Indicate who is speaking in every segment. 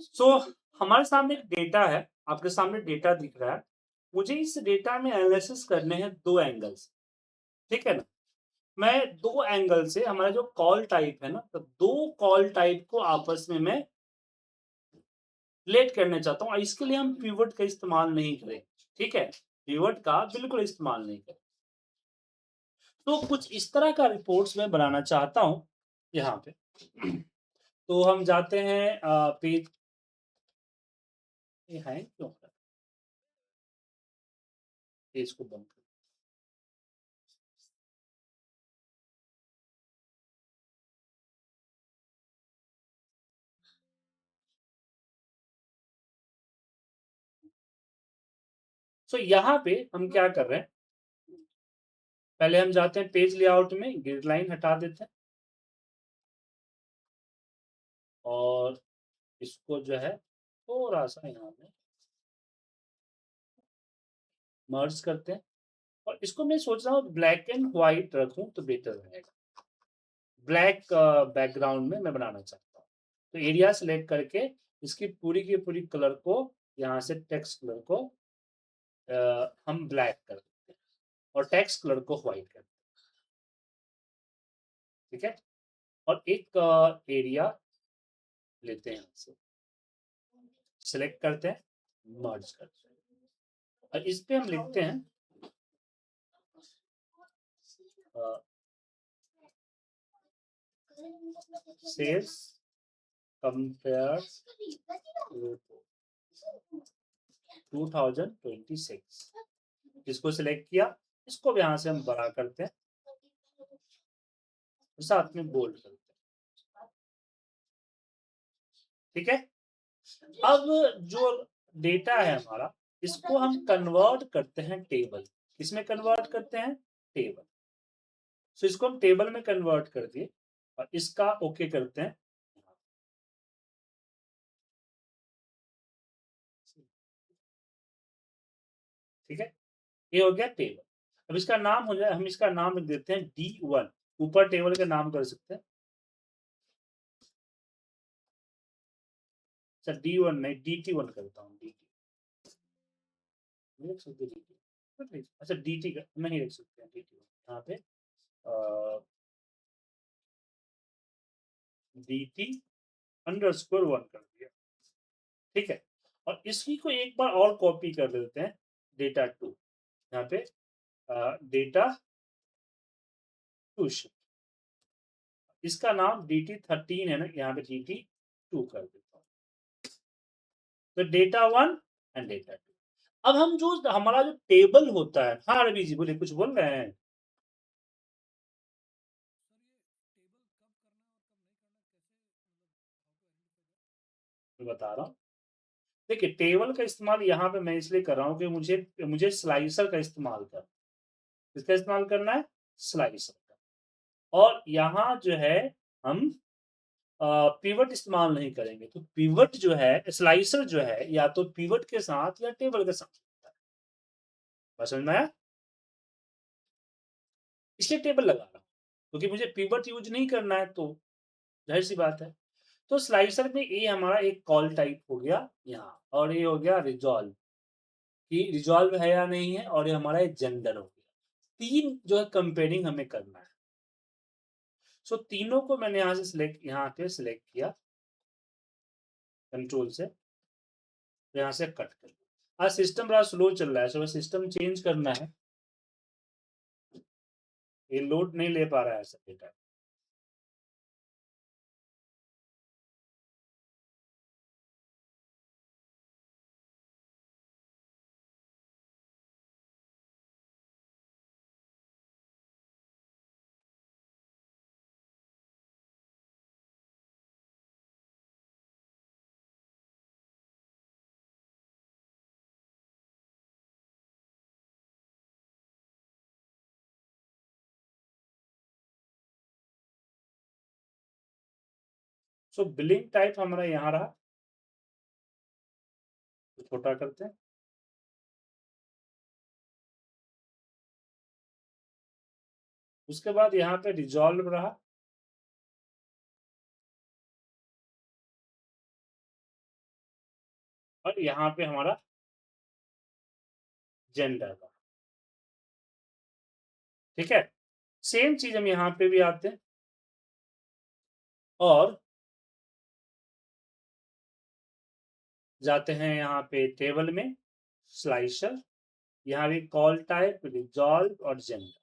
Speaker 1: सो हमारे सामने एक डेटा है, आपके सामने डेटा दिख रहा है। मुझे इस डेटा में एनालिसिस करने हैं 2 एंगल्स, ठीक है ना? मैं 2 एंगल से हमारा जो कॉल टाइप है ना, तो 2 कॉल टाइप को आपस में मैं रिलेट करना चाहता हूँ और इसके लिए हम पिवट का इस्तेमाल नहीं करेंगे, ठीक है? पिवट का बिल्कुल इस्तेमाल नहीं करें। तो कुछ इस तरह का रिपोर्ट्स मैं बनाना चाहता हूँ यहाँ पे। तो हम जाते हैं पेज ये है क्यों? पेज को बंद कर सो यहाँ पे हम क्या कर रहे हैं, पहले हम जाते हैं पेज लेआउट में, ग्रिड लाइन हटा देते हैं और इसको जो है थोड़ा-सा यहाँ पे मर्ज करते हैं और इसको मैं सोच रहा हूँ ब्लैक एंड व्हाइट रखूँ तो बेटर रहेगा। ब्लैक बैकग्राउंड में मैं बनाना चाहता हूँ। तो एरिया सेलेक्ट करके इसकी पूरी की पूरी कलर को यहाँ से टेक्स्ट कलर को हम ब्लैक कर देते हैं और टेक्स्ट कलर को व्हाइट कर देते हैं, ठीक है? और एक एरिया लेते हैं यहाँ से, सेलेक्ट करते हैं, मर्ज करते हैं और इस पे हम लिखते हैं सेल्स कंपेयर 2026 इसको सिलेक्ट किया, इसको भी यहाँ से हम बड़ा करते हैं और साथ में बोल्ड करते हैं, ठीक है? अब जो डेटा है हमारा, इसको हम कन्वर्ट करते हैं टेबल। किसमें कन्वर्ट करते हैं? टेबल। सो इसको हम टेबल में कन्वर्ट कर दिए और इसका ओके करते हैं। ठीक है, ये हो गया टेबल। अब इसका नाम हो जाए, हम इसका नाम लिख देते हैं D1। ऊपर टेबल का नाम कर सकते हैं। अच्छा D1 नहीं DT1 करता हूँ, DT नहीं रख सकते DT, अच्छा DT का नहीं रख सकते हैं DT1 यहाँ पे DT अंडरस्कोर 1 कर दिया, ठीक है? और इसी को एक बार और कॉपी कर लेते हैं डेटा 2 यहाँ पे डेटा 2 इसका नाम DT13 है ना, यहाँ पे DT2 कर देता हूँ। तो डेटा 1 एंड डेटा 2। अब हम जो हमारा जो टेबल होता है, हाँ रवि जी बोलिए, कुछ बोल रहे हैं? मैं बता रहा हूँ। देखिए टेबल का इस्तेमाल यहाँ पे मैं इसलिए कर रहा हूँ कि मुझे मुझे स्लाइसर का इस्तेमाल करना है। किसका इस्तेमाल करना है? स्लाइसर का। और यहाँ जो है हम पिवट इस्तेमाल नहीं करेंगे। तो पिवट जो है, स्लाइसर जो है, या तो पिवट के साथ या टेबल के साथ होता है। बात समझ में आया? इसलिए टेबल लगा रहा हूँ, क्योंकि मुझे पिवट यूज़ नहीं करना है, तो ज़ाहिर-सी बात है। तो स्लाइसर में ये हमारा एक कॉल टाइप हो गया यहाँ और ये हो गया रिज़ॉल्व, कि रिज़ॉल्व है या नहीं है, और ये हमारा एक जेंडर हो गया। 3 जो है कंपेयरिंग हमें करना है। सो तीनों को मैंने यहाँ से सिलेक्ट, यहाँ पे सिलेक्ट किया कंट्रोल से, तो यहाँ से कट कर दिया। आज सिस्टम बड़ा स्लो चल रहा है, सो सिस्टम चेंज करना है। ये लोड नहीं ले पा रहा है ऐसा डेटा। सो बिलिंग टाइप हमारा यहाँ रहा, तो छोटा करते हैं। उसके बाद यहाँ पे रिजॉल्व रहा, और यहाँ पे हमारा जेंडर का, ठीक है। सेम चीज हम यहाँ पे भी आते हैं और जाते हैं यहाँ पे टेबल में, स्लाइसर, यहाँ भी कॉल टाइप, रिजॉल्व और जेंडर।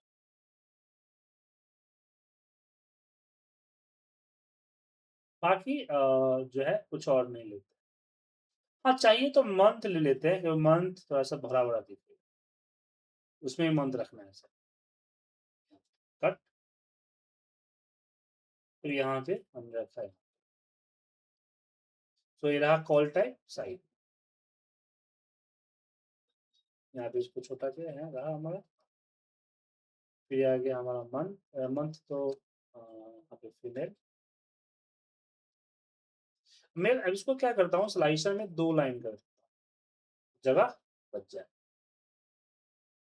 Speaker 1: बाकी जो है कुछ और नहीं लेते। हाँ, चाहिए तो मंथ ले लेते हैं, क्योंकि मंथ थोड़ा सा भरा भरा दिखे, उसमें मंथ रखना है सर। कट, फिर यहाँ पे हमने रखा है, तो ये रहा कॉल टाइप साइड। यहाँ पे इसको छोटा किया है, रहा हमारा। फिर आ गया हमारा मंथ, मंथ तो यहाँ पे फीमेल मेल। अब इसको क्या करता हूँ, स्लाइसर में 2 लाइन कर देता हूँ, जगह बच जाए।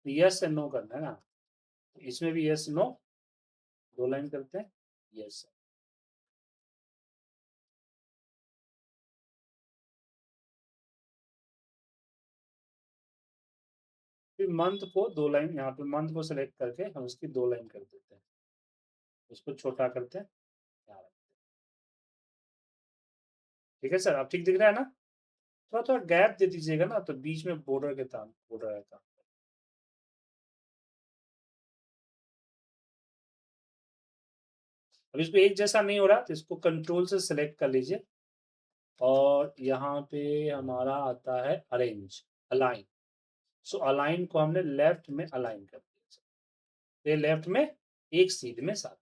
Speaker 1: यस एंड नो करना है ना, इसमें भी यस नो 2 लाइन करते हैं, यस। फिर मंथ को 2 लाइन, यहाँ पे मंथ को सेलेक्ट करके हम उसकी 2 लाइन कर देते हैं, उसको छोटा करते हैं, यहाँ रखते हैं। ठीक है सर, अब ठीक दिख रहा है ना? थोड़ा थोड़ा गैप दे दीजिएगा ना, तो बीच में बॉर्डर के काम, बॉर्डर का काम। अब इसको एक जैसा नहीं हो रहा, तो इसको कंट्रोल से सिलेक्ट कर लीजिए और यहाँ पे हमारा आता है अरेंज, अलाइन। सो अलाइन को हमने लेफ्ट में अलाइन कर दिया, ये लेफ्ट में एक सीध में साथ,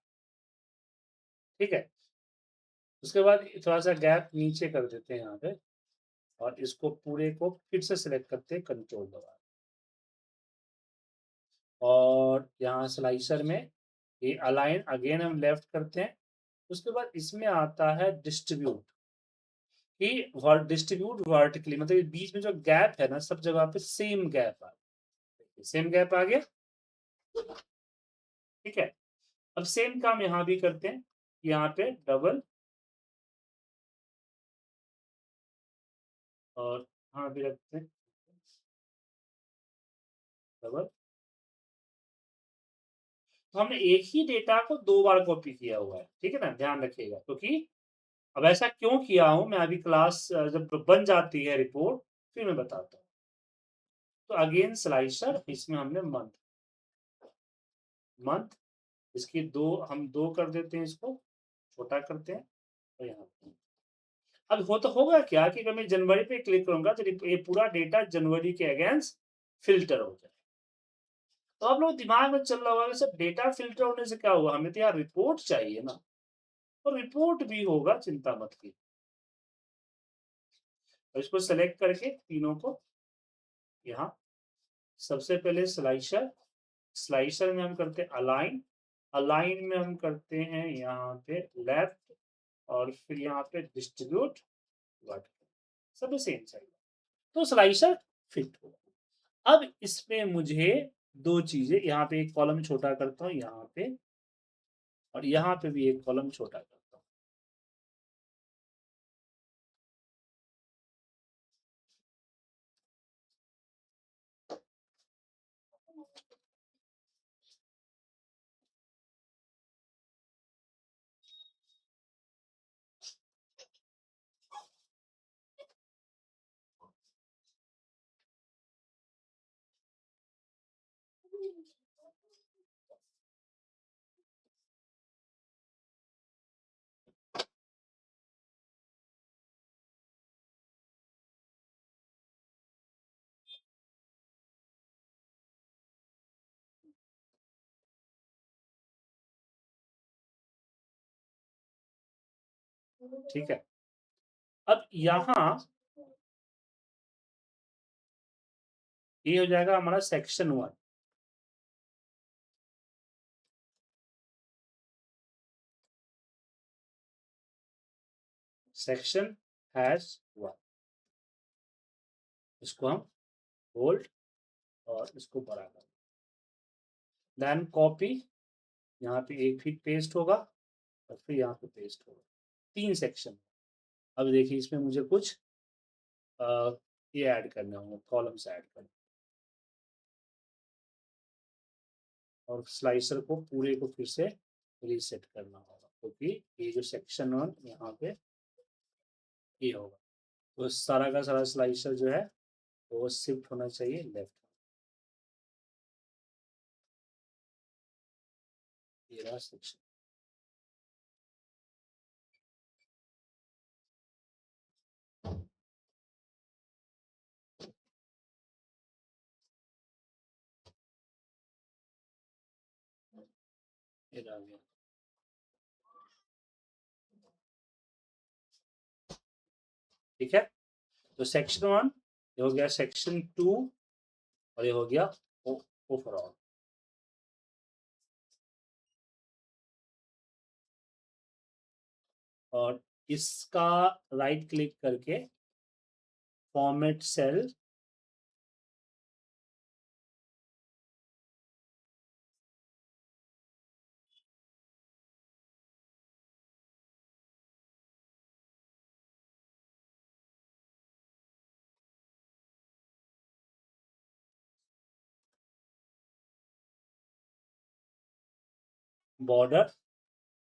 Speaker 1: ठीक है। उसके बाद थोड़ा सा गैप नीचे कर देते हैं यहाँ पे, और इसको पूरे को फिर से सिलेक्ट करते हैं कंट्रोल दबा, और यहाँ स्लाइसर में ये अलाइन अगेन हम लेफ्ट करते हैं। उसके बाद इसमें आता है डिस्ट्रीब्यूट, कि डिस्ट्रीब्यूट वर्टिकली, मतलब बीच में जो गैप है ना, सब जगह पे सेम गैप आ गया, सेम गैप आ गया, ठीक है। अब सेम काम यहाँ भी करते हैं, यहाँ पे डबल, और यहाँ भी रखते हैं डबल। तो हमने एक ही डेटा को 2 बार कॉपी किया हुआ है, ठीक है ना, ध्यान रखिएगा। क्योंकि अब ऐसा क्यों किया हूं मैं, अभी क्लास जब बन जाती है रिपोर्ट, फिर मैं बताता हूँ। तो अगेन स्लाइसर, इसमें हमने मंथ, मंथ इसकी 2 हम 2 कर देते हैं, इसको छोटा करते हैं, और यहाँ अब हो तो होगा क्या कि अगर मैं जनवरी पे क्लिक करूंगा तो ये पूरा डेटा जनवरी के अगेंस्ट फिल्टर हो जाए। तो आप लोग दिमाग में चल रहा होगा कि सर डेटा फिल्टर होने से क्या हुआ, हमें तो यार रिपोर्ट चाहिए ना। और रिपोर्ट भी होगा, चिंता मत कीजिए। और इसको सेलेक्ट करके तीनों को यहाँ, सबसे पहले स्लाइसर, स्लाइसर में हम करते हैं अलाइन, अलाइन में हम करते हैं यहाँ पे लेफ्ट, और फिर यहाँ पे डिस्ट्रीब्यूट वर्टिकल, सब सेम साइड, तो स्लाइसर फिट होगा। अब इसमें मुझे 2 चीजें, यहाँ पे एक कॉलम छोटा करता हूँ यहाँ पे, और यहाँ पे भी एक कॉलम छोटा करता हूँ। ठीक है, अब यहाँ ये हो जाएगा हमारा सेक्शन 1, सेक्शन हैश 1, इसको हम बोल्ड और इसको बड़ा कर, देन कॉपी, यहाँ पे एक फीट पेस्ट होगा, और फिर यहाँ पे पेस्ट होगा, 3 सेक्शन। अब देखिए इसमें मुझे कुछ ये ऐड करने होंगे, कॉलम्स ऐड करने, और स्लाइसर को पूरे को फिर से रीसेट करना होगा, क्योंकि ये जो सेक्शन 1 यहाँ पे ये होगा, तो सारा का सारा स्लाइसर जो है वो शिफ्ट होना चाहिए लेफ्ट। ये रहा सेक्शन। ये रह गया। ठीक है, तो सेक्शन 1 ये हो गया, सेक्शन 2 और ये हो गया ओवरऑल। और इसका राइट क्लिक करके फॉर्मेट सेल, बॉर्डर,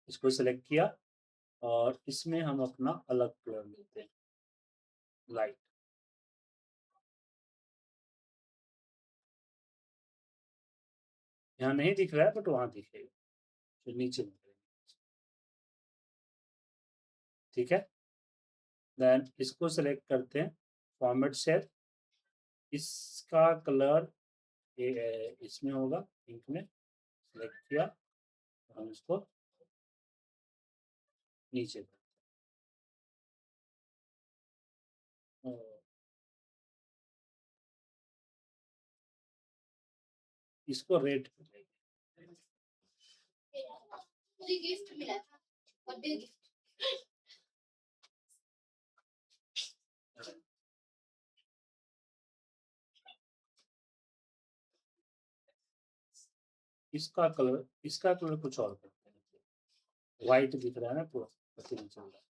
Speaker 1: इसको सिलेक्ट किया और इसमें हम अपना अलग कलर लेते हैं, लाइट। यहाँ नहीं दिख रहा है बट वहां दिखेगा, तो नीचे दिखेगा। ठीक है, देन इसको सिलेक्ट करते हैं, फॉर्मेट सेल, इसका कलर इसमें होगा, पिंक में सिलेक्ट किया, हम इसको नीचे करते हैं, इसको रेड कर देंगे।
Speaker 2: मुझे गिफ्ट मिला था, बर्थडे गिफ्ट।
Speaker 1: इसका कलर कुछ और करते हैं, व्हाइट दिख रहा है ना पूरा, पता नहीं चल रहा।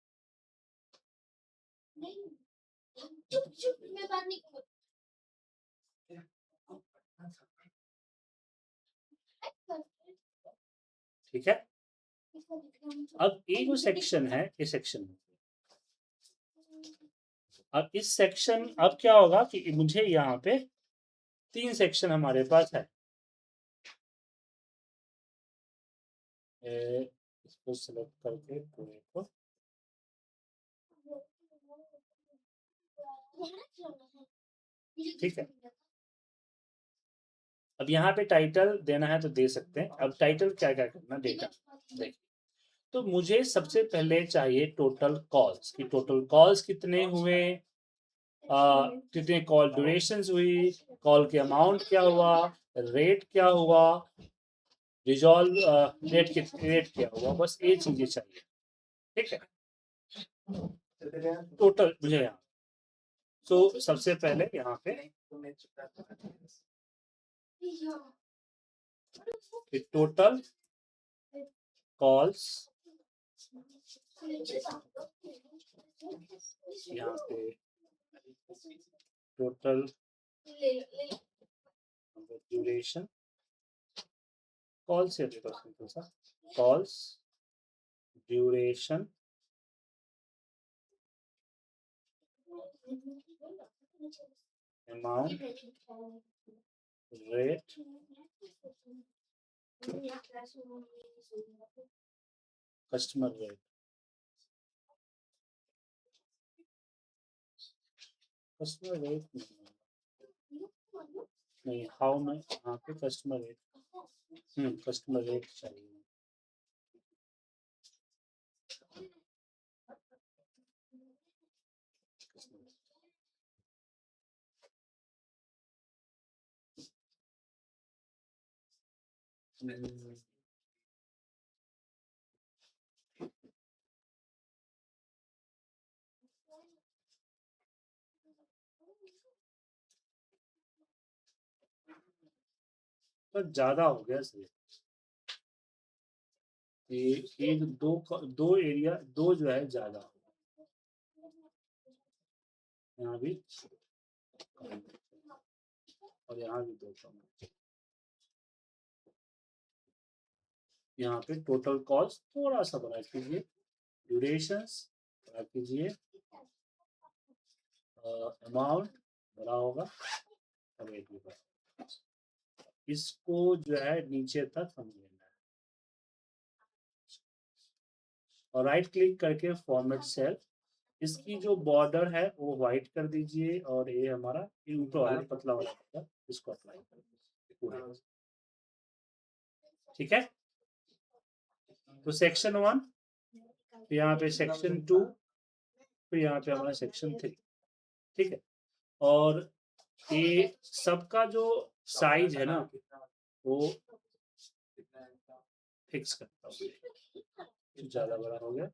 Speaker 2: चुप चुप, मैं बात नहीं करूँ।
Speaker 1: ठीक है, अब ये जो सेक्शन है, ये सेक्शन, अब इस सेक्शन, अब क्या होगा कि मुझे यहाँ पे 3 सेक्शन हमारे पास है, इसको सिलेक्ट करके पूरे को, ठीक है। अब यहाँ पे टाइटल देना है तो दे सकते हैं। अब टाइटल क्या क्या करना, डेटा देखिए, तो मुझे सबसे पहले चाहिए टोटल कॉल्स, कि टोटल कॉल्स कितने हुए, कितने कॉल ड्यूरेशंस हुई, कॉल के अमाउंट क्या हुआ, रेट क्या हुआ, रिजॉल्व रेट क्या हुआ, बस ये चीजें चाहिए। ठीक है, टोटल मुझे यहाँ, तो सबसे पहले यहाँ पे टोटल कॉल्स, यहाँ पे टोटल ड्यूरेशन, कॉल से सिंपल सा, calls duration, amount, rate, customer rate, customer rate नहीं, हाउ में यहाँ पे कस्टमर रेट, कस्टमर रेट चाहिए। तो ज्यादा हो गया सर, एक दो एरिया, दो जो है ज्यादा, यहाँ भी और यहाँ भी 2 कॉमा। यहाँ पे टोटल कॉस्ट थोड़ा सा बड़ा कीजिए, ड्यूरेशंस बड़ा कीजिए, अमाउंट बड़ा होगा, रेट भी बड़ा। इसको जो है नीचे तक हम लेना है और राइट क्लिक करके फॉर्मेट सेल। इसकी जो बॉर्डर है वो व्हाइट कर दीजिए और ये हमारा ऊपर वाला पतला वाला इसको अप्लाई कर दीजिए पूरे। ठीक है, तो सेक्शन 1, फिर यहाँ पे सेक्शन 2, फिर यहाँ पे हमारा सेक्शन 3। ठीक है, और ये सबका जो साइज है ना वो फिक्स करता हूँ, ज्यादा बड़ा हो गया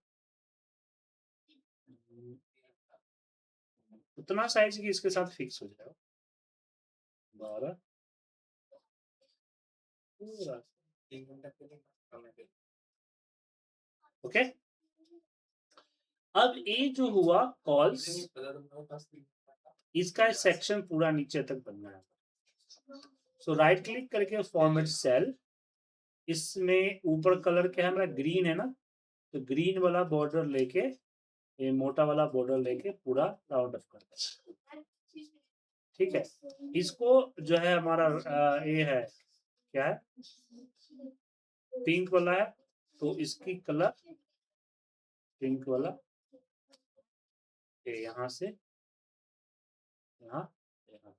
Speaker 1: उतना साइज की इसके साथ फिक्स हो जाएगा 12 पूरा। ओके, अब ये जो हुआ कॉल्स, इसका सेक्शन पूरा नीचे तक बनना है। सो राइट क्लिक करके फॉर्मेट सेल, इसमें ऊपर कलर क्या है हमारा ग्रीन है ना, तो ग्रीन वाला बॉर्डर लेके, ये मोटा वाला बॉर्डर लेके पूरा राउंड ऑफ कर दें। ठीक है, इसको जो है हमारा ये है क्या है, पिंक वाला है, तो इसकी कलर पिंक वाला यहाँ से यहाँ यहाँ।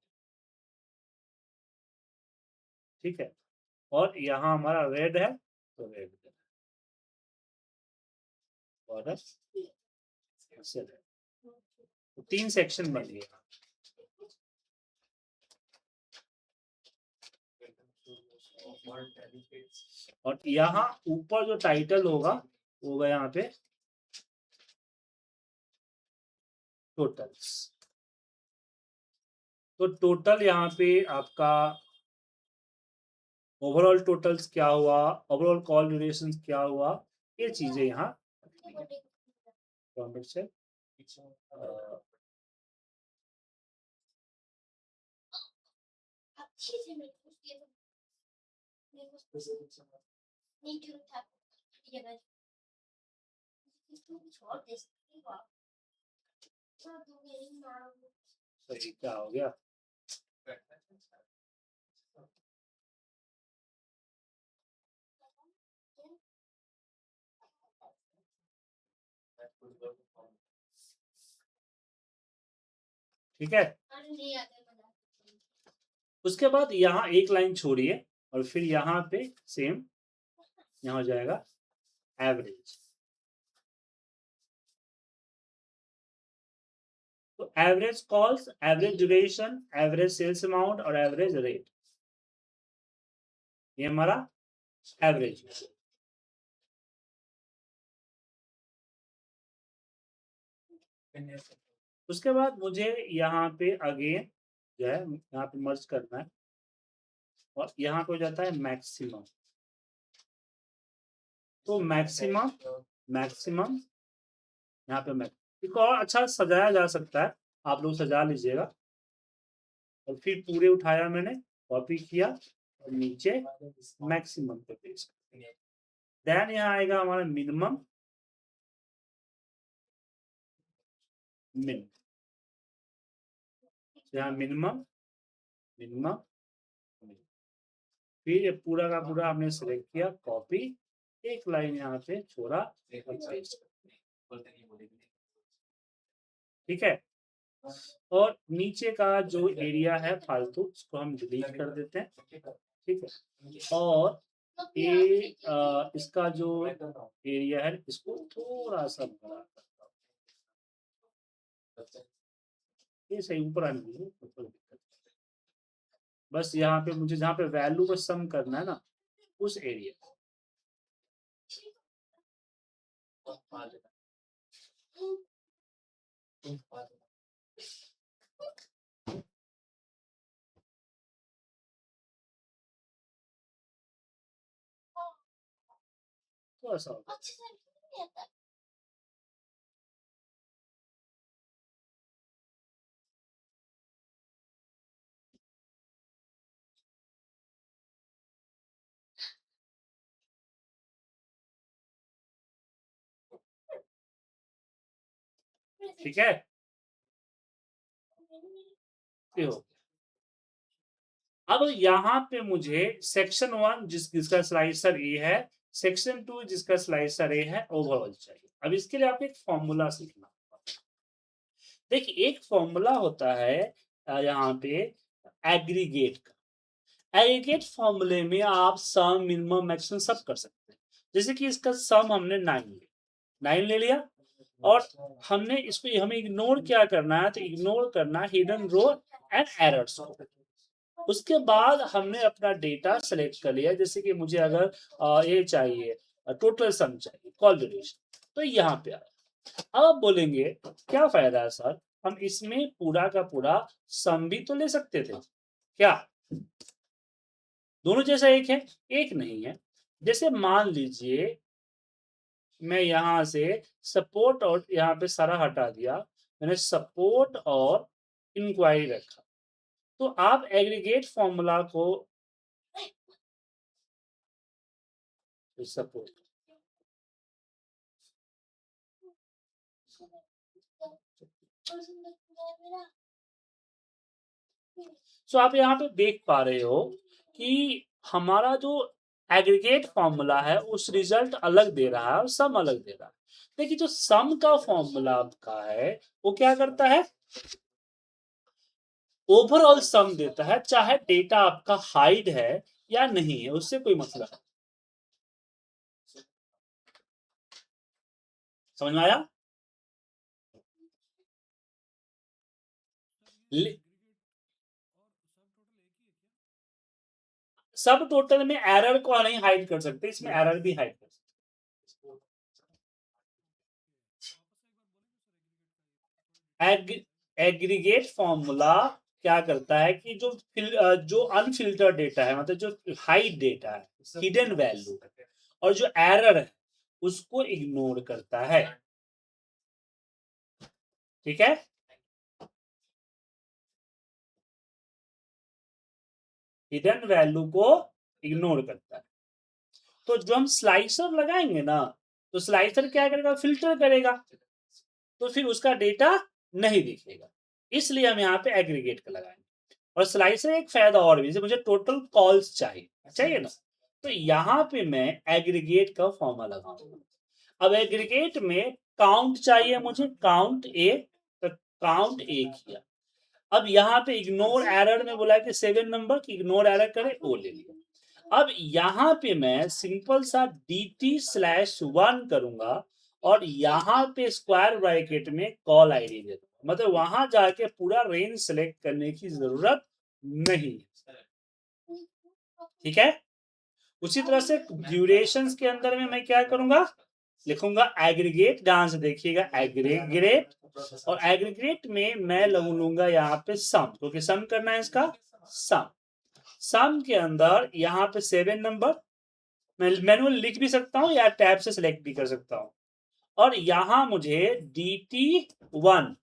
Speaker 1: ठीक है, और यहाँ हमारा रेड है तो रेड बॉर्डर से, तो 3 सेक्शन बन गया। और यहाँ ऊपर जो टाइटल होगा वो होगा यहाँ पे टोटल्स। तो टोटल यहाँ पे आपका ओवरऑल टोटल्स क्या हुआ, ओवरऑल कॉल ड्यूरेशन क्या हुआ, ये चीजें यहाँ से सही क्या हो गया। ठीक है, उसके बाद यहाँ एक लाइन छोड़िए और फिर यहाँ पे सेम यहाँ हो जाएगा एवरेज। तो average calls, average duration, average sales amount और एवरेज रेट, ये हमारा एवरेज। उसके बाद मुझे यहाँ पे अगेन जो है यहाँ पे मर्ज करना है और यहाँ पे हो जाता है मैक्सिमम। तो मैक्सिमम मैक्सिमम यहाँ पे इसको और अच्छा सजाया जा सकता है, आप लोग सजा लीजिएगा। और फिर पूरे उठाया मैंने, कॉपी किया और नीचे मैक्सिमम पे पेस्ट। देन यहाँ आएगा हमारा मिनिमम, मिन, यहाँ मिनिमम मिनिमम, फिर ये पूरा का पूरा आपने सेलेक्ट किया, कॉपी, एक लाइन यहाँ पे छोड़ा, पेस्ट। ठीक है, और नीचे का जो एरिया है फालतू उसको हम डिलीट कर देते हैं। ठीक है, और ये इसका जो एरिया है इसको थोड़ा सा बड़ा करता हूँ, ये सही ऊपर आने दीजिए। बस यहाँ पे मुझे जहाँ पे वैल्यू को सम करना है ना उस एरिया थोड़ा सा ठीक है, ये हो गया। अब यहाँ पे मुझे सेक्शन 1 जिसका स्लाइसर ए है, सेक्शन 2 जिसका स्लाइसर ए है, ओवरऑल चाहिए। अब इसके लिए आपको एक फॉर्मूला सीखना। देखिए एक फॉर्मूला होता है यहाँ पे एग्रीगेट का। एग्रीगेट फॉर्मूले में आप सम, मिनिमम, मैक्सिमम सब कर सकते हैं। जैसे कि इसका सम हमने 9 ले लिया और हमने इसको हमें इग्नोर क्या करना है, तो इग्नोर करना हिडन रो एंड एरर्स को। उसके बाद हमने अपना डेटा सेलेक्ट कर लिया, जैसे कि मुझे अगर ये चाहिए, टोटल सम चाहिए, कॉल ड्यूरेशन, तो यहाँ पे आया। अब बोलेंगे क्या फायदा है सर, हम इसमें पूरा का पूरा सम भी तो ले सकते थे क्या? दोनों जैसा एक है? एक नहीं है। जैसे मान लीजिए मैं यहां से सपोर्ट और यहाँ पे सारा हटा दिया, मैंने सपोर्ट और इंक्वायरी रखा, तो आप एग्रीगेट फॉर्मूला को सपोर्ट सो आप यहाँ पे देख पा रहे हो कि हमारा जो एग्रीगेट फॉर्मूला है उस रिजल्ट अलग दे रहा है और सम अलग दे रहा है। देखिए जो सम का फॉर्मूला आपका है वो क्या करता है, ओवरऑल सम देता है, चाहे डेटा आपका हाइड है या नहीं है, उससे कोई मतलब नहीं। समझ में आया? सब टोटल में एरर को नहीं हाइड कर सकते, इसमें एरर भी हाइड कर सकते। एग्रीगेट फॉर्मूला क्या करता है कि जो अनफिल्टर डेटा है, मतलब जो हाइड डेटा है, हिडन वैल्यू, और जो एरर है उसको इग्नोर करता है। ठीक है, हिडन वैल्यू को इग्नोर करता है। तो जो हम स्लाइसर लगाएंगे ना, तो स्लाइसर क्या करेगा, फिल्टर करेगा, तो फिर उसका डेटा नहीं दिखेगा। इसलिए हम यहाँ पे एग्रीगेट का लगाएंगे। और स्लाइसर एक फायदा और भी, जैसे मुझे टोटल कॉल्स चाहिए ना, तो यहाँ पे मैं एग्रीगेट का फॉर्मूला लगाऊंगा। अब एग्रीगेट में काउंट चाहिए मुझे, काउंट ए, तो काउंट ए किया। अब यहाँ पे इग्नोर एरर में बोला कि 7 नंबर की इग्नोर एरर करे, वो ले लिया। अब यहाँ पे मैं सिंपल सा dt/1 करूंगा और यहाँ पे स्क्वायर ब्रैकेट में कॉल आईडी दे दूंगा, मतलब वहां जाके पूरा रेंज सेलेक्ट करने की जरूरत नहीं। ठीक है, उसी तरह से ड्यूरेशन के अंदर में मैं क्या करूंगा, लिखूंगा एग्रीगेट, ध्यान से देखिएगा, एग्रीगेट, और एग्रीगेट में मैं लूंगा यहाँ पे सम, क्योंकि सम करना है इसका सम। सम के अंदर यहाँ पे 7 नंबर मैं मैनुअल लिख भी सकता हूँ या टैब से सिलेक्ट भी कर सकता हूँ, और यहाँ मुझे dt1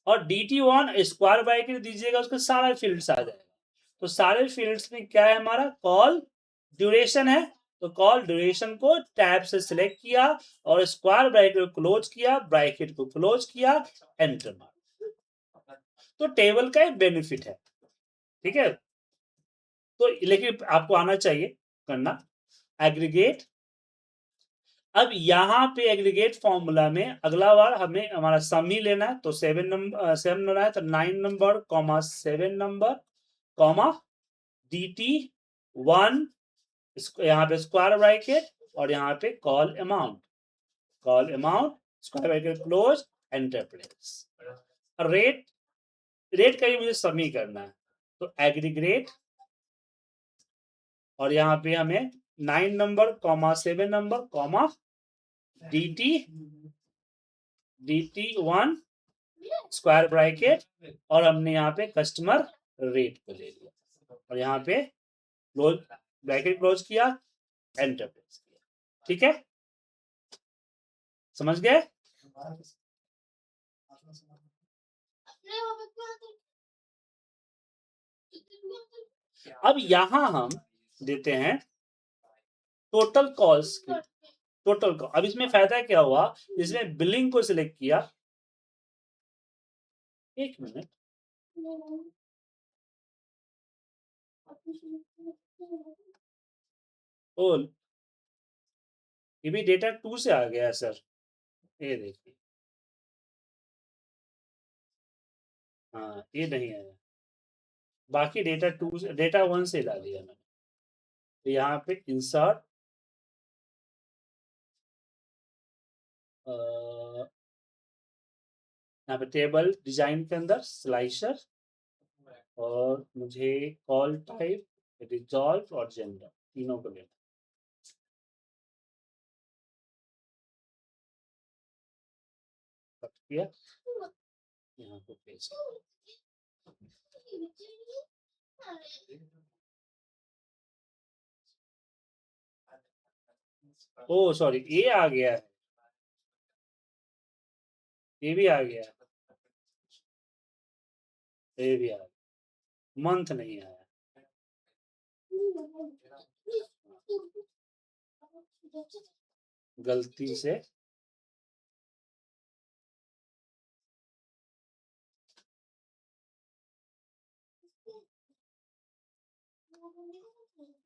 Speaker 1: और dt1 स्क्वायर ब्रैकेट दीजिएगा, उसके सारे फील्ड्स आ जाएगा। तो सारे फील्ड्स में क्या है, हमारा कॉल ड्यूरेशन है, तो कॉल ड्यूरेशन को टैब से सिलेक्ट किया और स्क्वायर ब्रैकेट को क्लोज किया, ब्रैकेट को क्लोज किया, एंटर मार। तो टेबल का एक बेनिफिट है। ठीक है, तो लेकिन आपको आना चाहिए करना एग्रीगेट। अब यहाँ पे एग्रीगेट फॉर्मूला में अगला बार हमें हमारा सम ही लेना है, तो 7 नंबर 7 लेना है, तो 9 number comma 7 number comma dt1, यहाँ पे स्क्वायर ब्रैकेट और यहाँ पे call amount square bracket close, enter press. Rate का ही मुझे सम ही करना है, तो एग्रीगेट और यहाँ पे हमें 9 number comma 7 number comma dt1 square bracket, और हमने यहाँ पे कस्टमर रेट को ले लिया और यहाँ पे क्लोज ब्रैकेट क्लोज किया, एंटर प्रेस किया। ठीक है, समझ गए? अब यहां हम देते हैं टोटल कॉल्स, टोटल कॉल। अब इसमें फायदा क्या हुआ, इसमें बिलिंग को सिलेक्ट किया, एक मिनट, ओ ये भी डेटा 2 से आ गया है सर, ये देखिए। हाँ, ये नहीं आया, बाकी डेटा 2 से, डेटा 1 से ला दिया मैंने। तो यहाँ पे इंसर्ट, यहाँ पे टेबल डिजाइन के अंदर स्लाइसर, और मुझे कॉल टाइप, रिजॉल्व और जेंडर तीनों को लेना किया, यहाँ पे पेस्ट। ओ सॉरी, ये आ गया है, ये भी आ गया, ये भी आ गया, मंथ नहीं आया। गलती से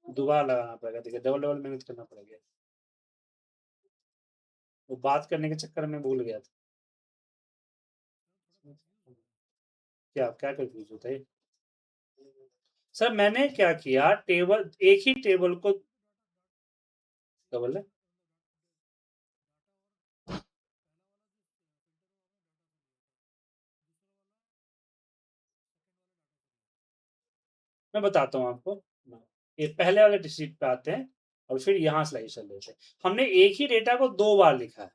Speaker 1: दोबारा लगाना पड़ेगा, देखिए डबल डबल मेहनत करना पड़ेगा, वो बात करने के चक्कर में भूल गया था। क्या क्या कंफ्यूज होता है सर? मैंने क्या किया, टेबल, एक ही टेबल को, क्या बोले, मैं बताता हूँ आपको। ये पहले वाले शीट पे आते हैं और फिर यहाँ स्लाइसर लेते हैं। हमने एक ही डेटा को 2 बार लिखा है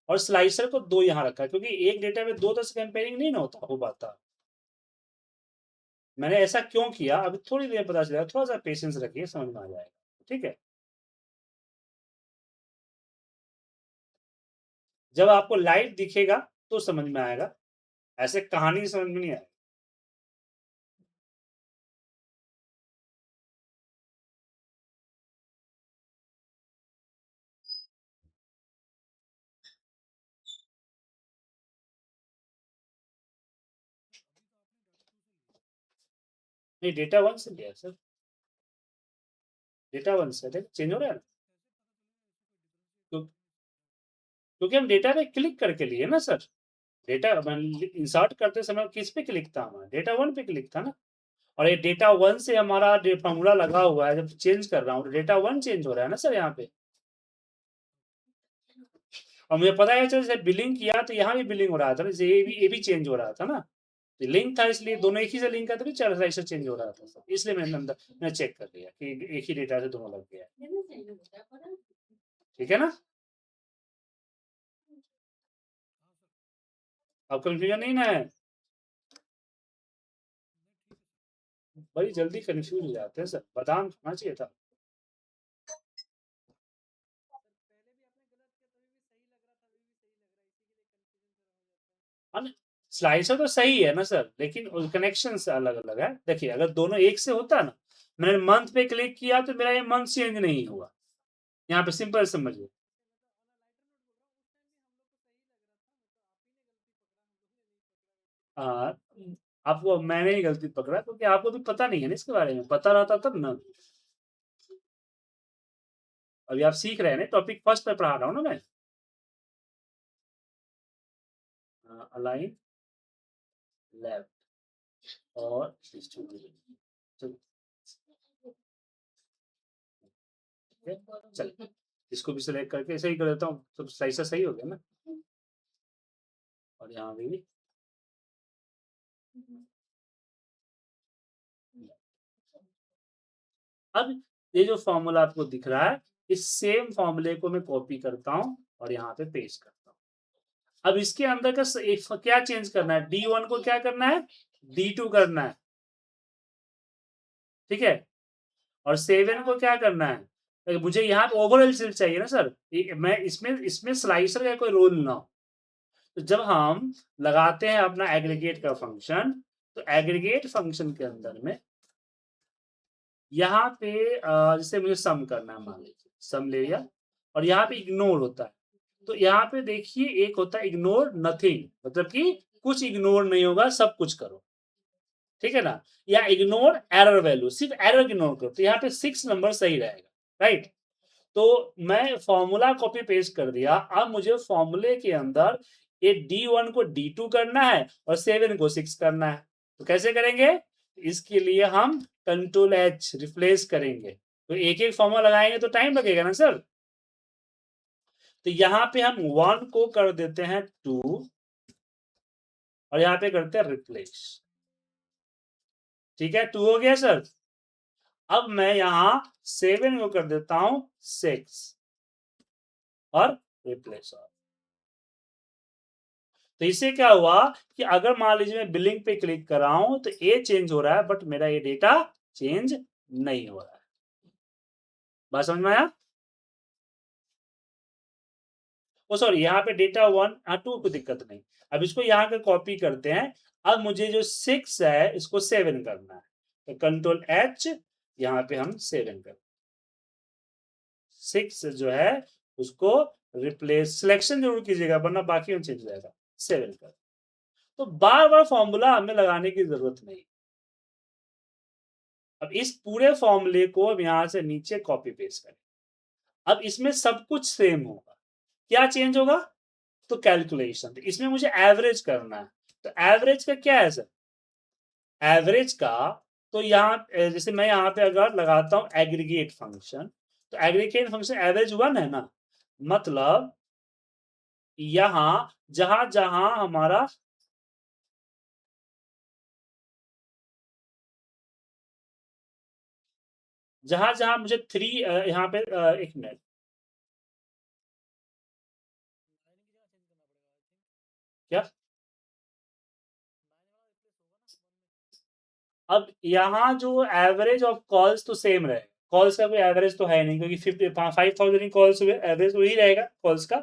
Speaker 1: और स्लाइसर को 2 यहाँ रखा है, क्योंकि एक डेटा में 2 तरह से कंपेयरिंग नहीं ना होता, हो पाता। मैंने ऐसा क्यों किया, अभी थोड़ी देर पता चलेगा, थोड़ा सा पेशेंस रखिए, समझ में आ जाएगा, ठीक है। जब आपको लाइव दिखेगा तो समझ में आएगा, ऐसे कहानी समझ में नहीं आएगी। नहीं, डेटा 1 से लिया सर, डेटा 1 से चेंज हो रहा है, क्योंकि हम डेटा पे क्लिक करके लिए ना सर। डेटा इंसर्ट करते समय किस पे क्लिक था, हमारा डेटा 1 पे क्लिक था ना, और ये डेटा 1 से हमारा फॉर्मूला लगा हुआ है, जब चेंज कर रहा हूँ तो डेटा 1 चेंज हो रहा है ना सर यहाँ पे। और मुझे पता है जैसे बिलिंग किया तो यहाँ भी बिलिंग हो रहा था, ये भी चेंज हो रहा था ना, लिंक था, इसलिए दोनों एक ही से लिंक था, तभी ऐसा चेंज हो रहा था सर, इसलिए मैंने अंदर मैं चेक कर लिया कि एक ही डेटा से दोनों लग गया, ठीक है ना। अब कंफ्यूजन नहीं ना है, बड़ी जल्दी कंफ्यूज हो जाते हैं सर, बादाम खाना चाहिए था। स्लाइसर तो सही है ना सर, लेकिन कनेक्शन से अलग अलग है। देखिए अगर दोनों एक से होता ना, मैंने मंथ पे क्लिक किया तो मेरा ये मंथ चेंज नहीं हुआ, यहाँ पे सिंपल समझिए। हाँ, आपको मैंने ही गलती पकड़ा, क्योंकि आपको भी पता नहीं है ना इसके बारे में, पता रहता तब ना। अभी आप सीख रहे हैं ना, टॉपिक फर्स्ट पे पढ़ा रहा हूँ ना मैं। अलाइन, लेफ्ट और डिस्ट्रीब्यूट, चल इसको भी सिलेक्ट करके ऐसे ही कर देता हूँ, तो स्लाइसर सही हो गया ना। और यहाँ भी अब ये जो फॉर्मूला आपको दिख रहा है, इस सेम फॉर्मूले को मैं कॉपी करता हूँ और यहाँ पे पेस्ट करता हूँ। अब इसके अंदर का क्या चेंज करना है, D1 को क्या करना है, D2 करना है, ठीक है। और 7 को क्या करना है, तो मुझे यहाँ पे ओवरऑल सेल चाहिए ना सर, मैं इसमें इसमें स्लाइसर का कोई रोल ना हो। तो जब हम लगाते हैं अपना एग्रीगेट का फंक्शन, तो एग्रीगेट फंक्शन के अंदर में यहाँ पे जैसे मुझे सम करना है, मान लीजिए सम ले लिया, और यहाँ पे इग्नोर होता है, तो यहाँ पे देखिए एक होता है इग्नोर नथिंग, मतलब कि कुछ इग्नोर नहीं होगा, सब कुछ करो, ठीक है ना। या इग्नोर एरर वैल्यू, सिर्फ एरर इग्नोर करो, तो यहाँ पे 6 नंबर सही रहेगा, राइट। तो मैं फॉर्मूला कॉपी पेस्ट कर दिया, अब मुझे फॉर्मूले के अंदर ये D1 को D2 करना है और 7 को 6 करना है। तो कैसे करेंगे, इसके लिए हम कंट्रोल H रिप्लेस करेंगे, तो एक एक फॉर्मूला लगाएंगे तो टाइम लगेगा ना सर। तो यहां पे हम 1 को कर देते हैं 2 और यहां पे करते हैं रिप्लेस, ठीक है, 2 हो गया सर। अब मैं यहां 7 को कर देता हूं 6 और रिप्लेस। तो इससे क्या हुआ कि अगर मान लीजिए मैं बिलिंग पे क्लिक कर रहा हूं तो ए चेंज हो रहा है, बट मेरा ये डेटा चेंज नहीं हो रहा है। बात समझ में आया। ओ सॉरी, यहाँ पे डेटा 1 2 को दिक्कत नहीं। अब इसको यहाँ पे कॉपी करते हैं। अब मुझे जो 6 है इसको 7 करना है, तो कंट्रोल H, यहाँ पे हम 7 कर 6 जो है उसको रिप्लेस, सिलेक्शन जरूर कीजिएगा वरना बाकी में चेंज हो जाएगा, 7 कर। तो बार बार फॉर्मूला हमें लगाने की जरूरत नहीं। अब इस पूरे फॉर्मूले को हम यहां से नीचे कॉपी पेस्ट करें। अब इसमें सब कुछ सेम होगा, क्या चेंज होगा, तो कैलकुलेशन। तो इसमें मुझे एवरेज करना है, तो एवरेज का क्या है सर, एवरेज का, तो यहाँ जैसे मैं यहाँ पे अगर लगाता हूं एग्रीगेट फंक्शन, तो एग्रीगेट फंक्शन एवरेज 1 है ना, मतलब यहां जहां जहां हमारा जहां जहां मुझे 3 यहाँ पे एक मिनट, क्या, अब यहाँ जो एवरेज ऑफ कॉल्स तो सेम रहे, कॉल्स का कोई एवरेज तो है नहीं क्योंकि 5,000 कॉल्स हुए, एवरेज वही रहेगा कॉल्स का,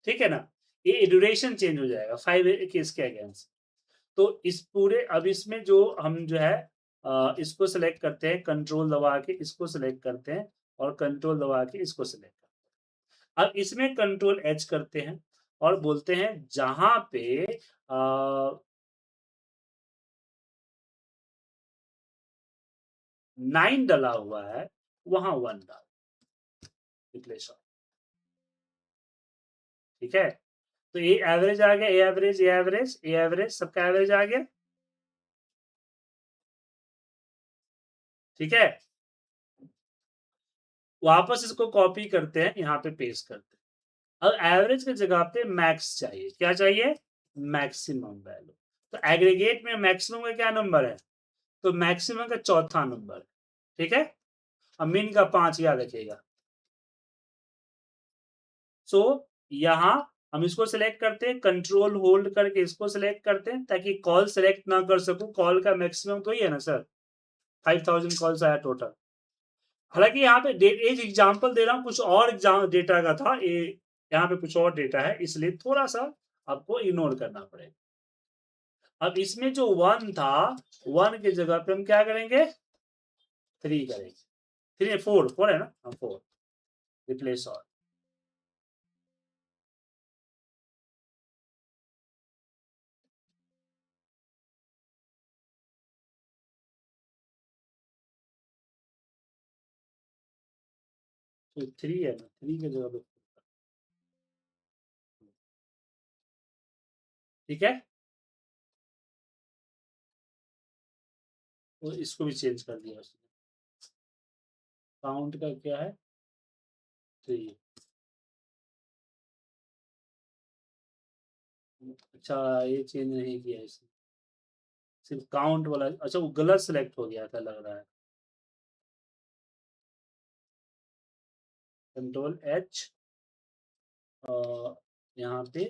Speaker 1: ठीक है ना। ये ड्यूरेशन चेंज हो जाएगा 5 इसके अगेंस्ट। तो इस पूरे, अब इसमें जो हम जो है इसको सिलेक्ट करते हैं, कंट्रोल दबा के इसको सिलेक्ट करते हैं और कंट्रोल दबा के इसको सिलेक्ट करते हैं। अब इसमें कंट्रोल H करते हैं और बोलते हैं जहां पे 9 डला हुआ है वहां 1 डाल, रिप्लेस, ठीक है। तो ये एवरेज आ गया, ए एवरेज, ए एवरेज, ए एवरेज, सबका एवरेज आ गया, ठीक है। वापस इसको कॉपी करते हैं, यहाँ पे पेस्ट करते हैं। अब एवरेज की जगह पे मैक्स चाहिए, क्या चाहिए, मैक्सिमम वैल्यू। तो एग्रीगेट में मैक्सिमम का क्या नंबर है, तो मैक्सिमम का चौथा नंबर, ठीक है। अब मिन का 5 याद रखिएगा। सो यहां हम इसको सिलेक्ट करते हैं, कंट्रोल होल्ड करके इसको सिलेक्ट करते हैं ताकि कॉल सिलेक्ट ना कर सकूं, कॉल का मैक्सिमम तो ही है ना सर, 5,000 कॉल्स आया टोटल। हालांकि यहाँ पे एक एग्जांपल दे रहा हूँ, कुछ और एग्जाम डेटा का था ये, यहाँ पे कुछ और डेटा है इसलिए थोड़ा सा आपको इग्नोर करना पड़ेगा। अब इसमें जो 1 था, 1 की जगह पे हम क्या करेंगे, 3 करेंगे, 3 4 4 है ना, 4 रिप्लेस ऑल। तो 3 है ना, 3 की जगह पे, ठीक है। तो इसको भी चेंज कर दिया उसने, काउंट का क्या है 3। अच्छा, ये चेंज नहीं किया इसने, सिर्फ काउंट वाला, अच्छा वो गलत सेलेक्ट हो गया था लग रहा है। कंट्रोल H, यहाँ पे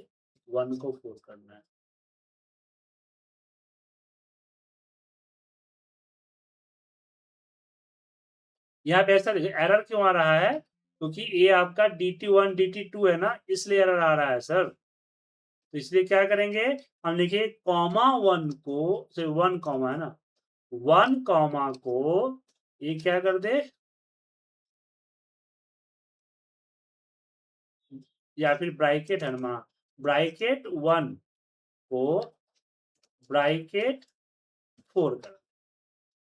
Speaker 1: 1 को 4 करना है। यहाँ पे ऐसा देखिए एरर क्यों आ रहा है, क्योंकि ये आपका DT1 DT2 है ना, इसलिए एरर आ रहा है सर। तो इसलिए क्या करेंगे, हम लिखिए कॉमा 1 को, सिर्फ 1 कॉमा है ना, 1 कॉमा को ये क्या कर दे, या फिर ब्रैकेट है ना, ब्रैकेट 1 को ब्रैकेट 4 कर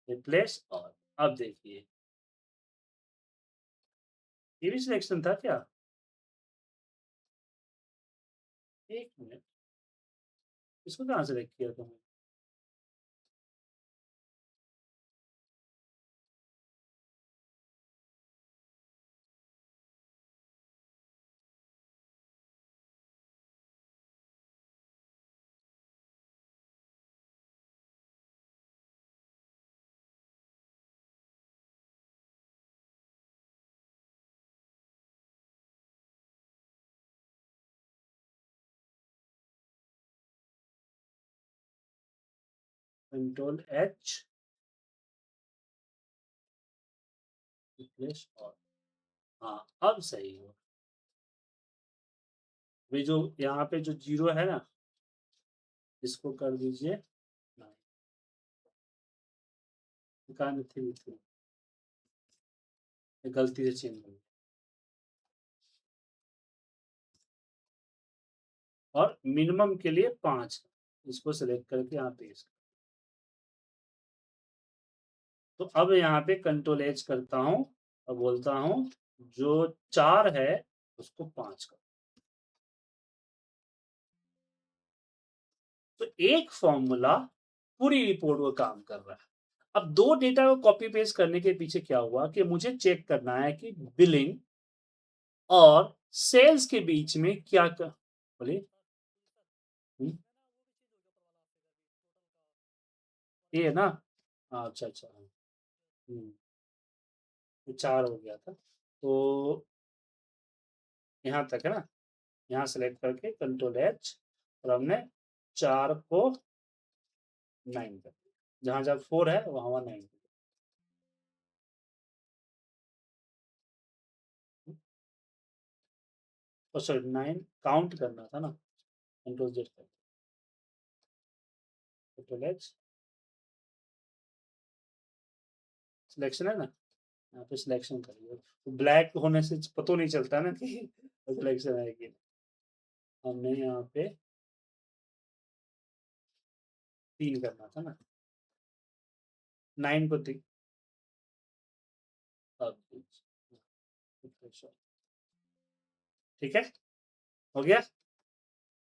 Speaker 1: रिप्लेस ऑल। अब देखिए ये भी सिलेक्शन था क्या? एक मिनट, इसको कहाँ सेलेक्ट किया तुमने? Control H replace all. हाँ अब सही हो। वे जो यहाँ पे जो 0 है ना, इसको कर दीजिए 9। कहाँ थी गलती से चेंज हो। और मिनिमम के लिए 5, इसको सेलेक्ट करके यहाँ पेस्ट। तो अब यहाँ पे कंट्रोल एच करता हूँ और बोलता हूँ जो 4 है उसको 5 कर। तो एक फॉर्मूला पूरी रिपोर्ट को काम कर रहा है। अब दो डेटा को कॉपी पेस्ट करने के पीछे क्या हुआ कि मुझे चेक करना है कि बिलिंग और सेल्स के बीच में क्या कर। बोलिए। हम्म, ये है ना। अच्छा अच्छा। हम्म, ये 4 हो गया था तो यहाँ तक है ना। यहाँ सेलेक्ट करके कंट्रोल एच और हमने 4 को 9 कर दिया। जहां जहां 4 है वहां वहां 9 कर दिया। सॉरी 9 काउंट करना था ना। कंट्रोल जेड कर कंट्रोल एच। सिलेक्शन है ना, यहाँ पे सिलेक्शन करिए। तो ब्लैक होने से पता नहीं चलता ना कि सिलेक्शन है कि नहीं। हमने यहाँ पे 3 करना था ना, 9 को 3। ठीक है, हो गया।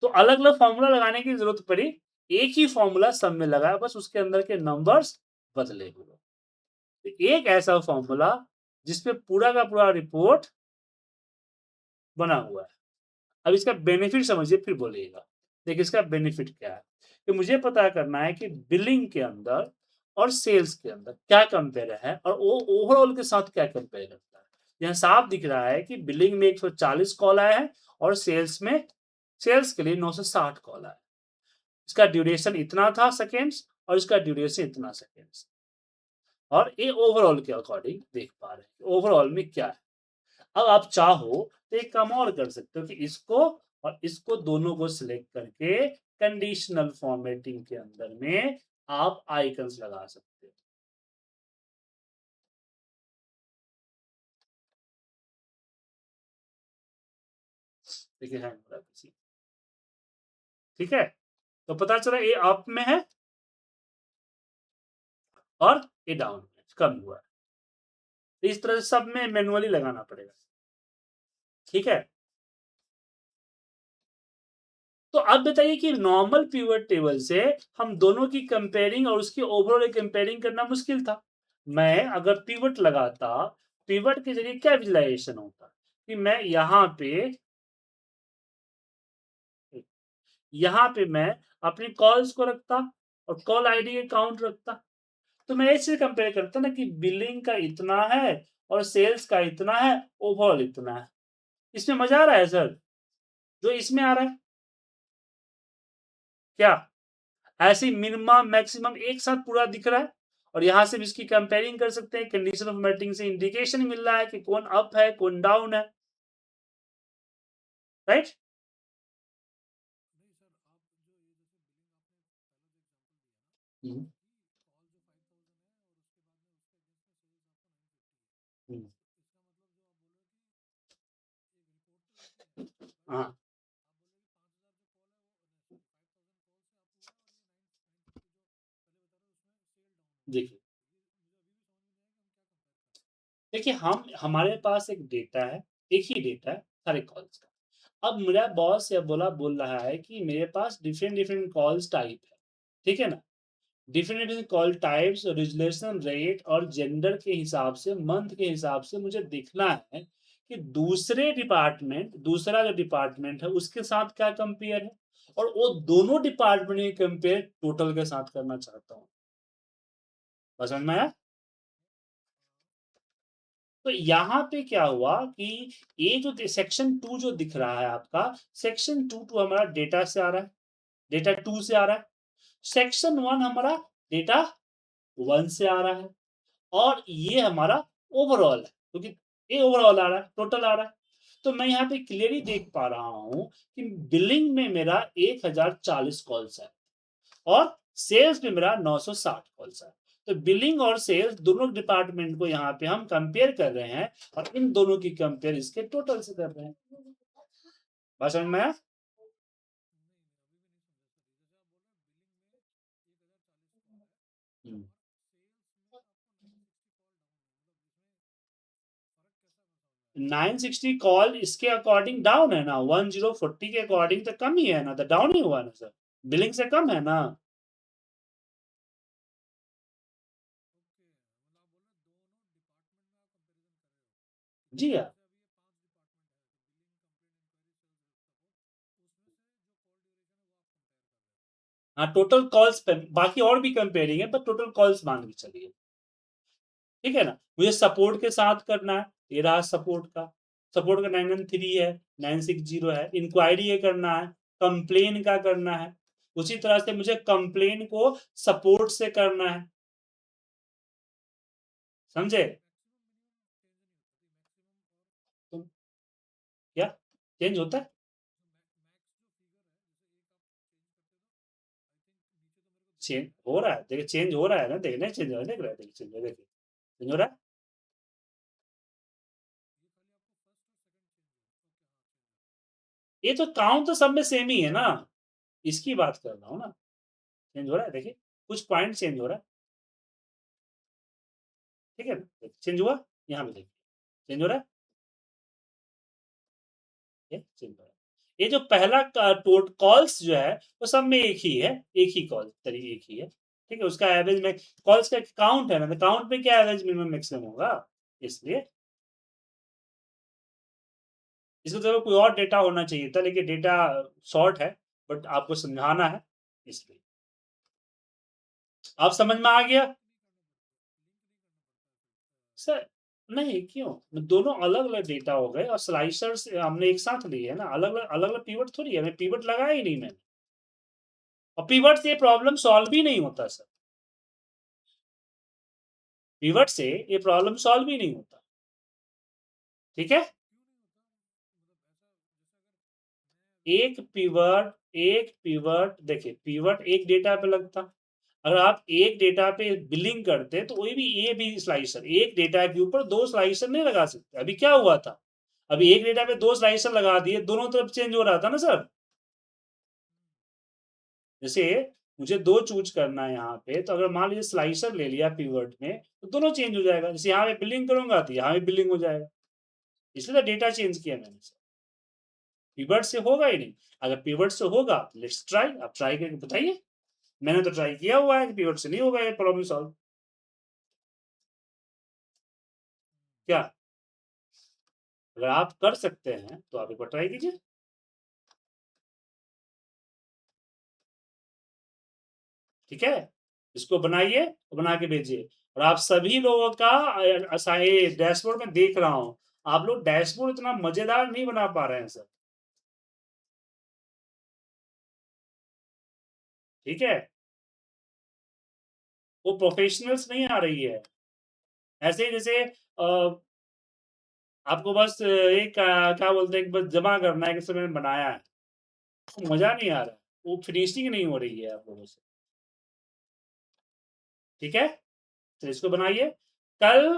Speaker 1: तो अलग अलग फॉर्मूला लगाने की जरूरत पड़ी, एक ही फॉर्मूला सब में लगा, बस उसके अंदर के नंबर्स बदले हुए। तो एक ऐसा फॉर्मूला जिसपे पूरा का पूरा रिपोर्ट बना हुआ है। अब इसका बेनिफिट समझिए फिर बोलिएगा। देखिए इसका बेनिफिट क्या है कि मुझे पता करना है कि बिलिंग के अंदर और सेल्स के अंदर क्या कंपेयर है और वो ओवरऑल के साथ क्या कंपेयर करता है। यहाँ साफ दिख रहा है कि बिलिंग में 140 कॉल आया है और सेल्स के लिए 960 कॉल आया है। इसका ड्यूरेशन इतना था सेकेंड्स और इसका ड्यूरेशन इतना सेकेंड्स। और ये ओवरऑल के अकॉर्डिंग देख पा रहे हैं ओवरऑल में क्या है। अब आप चाहो तो एक काम और कर सकते हो कि इसको और इसको दोनों को सिलेक्ट करके कंडीशनल फॉर्मेटिंग के अंदर में आप आइकन्स लगा सकते हो। देखिए है ठीक है। तो पता चला ये अप में है और ये डाउन में कम हुआ है। तो इस तरह से सब में मैनुअली लगाना पड़ेगा। ठीक है। तो अब बताइए कि नॉर्मल पिवट टेबल से हम दोनों की कंपेयरिंग और उसकी ओवरऑल कंपेयरिंग करना मुश्किल था। मैं अगर पिवट लगाता, पिवट के जरिए क्या विजुलाइजेशन होता कि मैं मैं अपनी कॉल्स को रखता और कॉल आईडी के काउंट रखता। तो मैं ऐसे कंपेयर करता ना कि बिलिंग का इतना है और सेल्स का इतना है, ओवरऑल इतना है। इसमें मजा आ रहा है सर जो इसमें आ रहा है क्या? ऐसे ही मिनिमम मैक्सिमम एक साथ पूरा दिख रहा है और यहां से भी इसकी कंपेयरिंग कर सकते हैं। कंडीशन ऑफ मैटिंग से इंडिकेशन मिल रहा है कि कौन अप है कौन डाउन है। राइट। हम्म, हम्म, हाँ देखिए देखिए हमारे पास एक डेटा है, एक ही डेटा है सारे कॉल्स का। अब मेरा बॉस या बोल रहा है कि मेरे पास डिफरेंट डिफरेंट कॉल्स टाइप है, ठीक है ना? Different different call types, resolution rate और जेंडर के हिसाब से, मंथ के हिसाब से मुझे देखना है कि दूसरा जो डिपार्टमेंट है उसके साथ क्या कंपेयर है, और वो दोनों डिपार्टमेंट के कंपेयर टोटल के साथ करना चाहता हूँ। बात समझ में आया? तो यहाँ पे क्या हुआ कि ये जो सेक्शन 2 जो दिख रहा है आपका, सेक्शन 2 हमारा डेटा से आ रहा है, डेटा 2 से आ रहा है। सेक्शन 1 हमारा डेटा 1 से आ रहा है, और ये हमारा ओवरऑल है, क्योंकि ये ओवरऑल आ रहा है, टोटल आ रहा है। तो मैं यहाँ पे क्लियरली देख पा रहा हूँ कि बिलिंग में मेरा 1040 कॉल्स है, और सेल्स में मेरा 960 कॉल्स है। तो बिलिंग और सेल्स दोनों डिपार्टमेंट को यहाँ पे हम कंपेयर कर रहे हैं, और इन दोनों की कंपेयर इसके टोटल से कर रहे हैं। बात समझ में आया? 960 कॉल इसके अकॉर्डिंग डाउन है ना, 1040 के अकॉर्डिंग तो कम ही है ना, तो डाउन ही हुआ ना सर, बिलिंग से कम है ना। जी हाँ। हाँ, टोटल कॉल्स पे बाकी और भी कंपेयरिंग है, पर टोटल कॉल्स मान के चलिए, ठीक है ना? मुझे सपोर्ट के साथ करना है, ये रहा सपोर्ट का, सपोर्ट का 913 है, 960 है। इंक्वायरी ये करना है, कंप्लेन का करना है, उसी तरह से मुझे कंप्लेन को सपोर्ट से करना है, समझे? तो क्या चेंज होता है? चेंज हो रहा है, देखिए चेंज हो रहा है ना, देखना चेंज हो रहा है, देख रहा है, देखिए चेंज हो, देखिए चेंज हो रहा है। ये तो काउंट तो सब में सेम ही है ना, इसकी बात कर रहा हूँ ना। चेंज हो रहा है, देखिए कुछ पॉइंट चेंज हो रहा है, ठीक है ना? चेंज हुआ, यहाँ पे देखिए चेंज हो रहा है, ये चेंज हो रहा है। ये जो पहला टोट कॉल्स जो है वो सब में एक ही है, एक ही कॉल तरीके एक ही है, ठीक है? उसका एवरेज में कॉल्स का काउंट है ना, तो काउंट में क्या एवरेज मिनिमम मैक्सिमम होगा, इसलिए इसको तो कोई और डेटा होना चाहिए था, लेकिन डेटा शॉर्ट है, बट आपको समझाना है इसलिए। आप समझ में आ गया सर? नहीं, क्यों? दोनों अलग-अलग डेटा हो गए, और स्लाइसर्स हमने एक साथ लिए है ना, अलग-अलग पिवट थोड़ी है, मैं पिवट लगाया ही नहीं मैंने, और पिवट से प्रॉब्लम सॉल्व भी नहीं होता सर, पिवट से ये प्रॉब्लम सॉल्व ही नहीं होता, ठीक है? एक पिवट देखिए, पिवट एक डेटा पे लगता, अगर आप एक डेटा पे बिलिंग करते तो कोई भी ये भी स्लाइसर एक डेटा के ऊपर दो स्लाइसर नहीं लगा सकते। अभी क्या हुआ था, अभी एक डेटा पे दो स्लाइसर लगा दिए, दोनों तरफ चेंज हो रहा था ना सर। जैसे मुझे दो चूज करना है यहाँ पे, तो अगर मान लीजिए स्लाइसर ले लिया पिवट में, तो दोनों चेंज हो जाएगा, जैसे यहाँ पे बिलिंग करूंगा तो यहाँ पे बिलिंग हो जाएगा, इसलिए तो डेटा चेंज किया मैंने सर। पिवट से होगा ही नहीं, अगर पिवट से होगा लेट्स ट्राई, आप ट्राई करके बताइए। मैंने तो ट्राई किया हुआ है कि पिवट से नहीं होगा ये प्रॉब्लम सॉल्व। क्या? अगर आप कर सकते हैं तो आप एक बार ट्राई कीजिए, ठीक है? इसको बनाइए और बना के भेजिए, और आप सभी लोगों का डैशबोर्ड में देख रहा हूं, आप लोग डैशबोर्ड इतना मजेदार नहीं बना पा रहे हैं सर, ठीक है? वो प्रोफेशनल्स नहीं आ रही है, ऐसे ही जैसे आपको बस एक क्या बोलते हैं कि बस जमा करना है कि सर मैंने बनाया है, तो मजा नहीं आ रहा, वो फिनिशिंग नहीं हो रही है आप लोगों से, ठीक है? तो इसको बनाइए कल।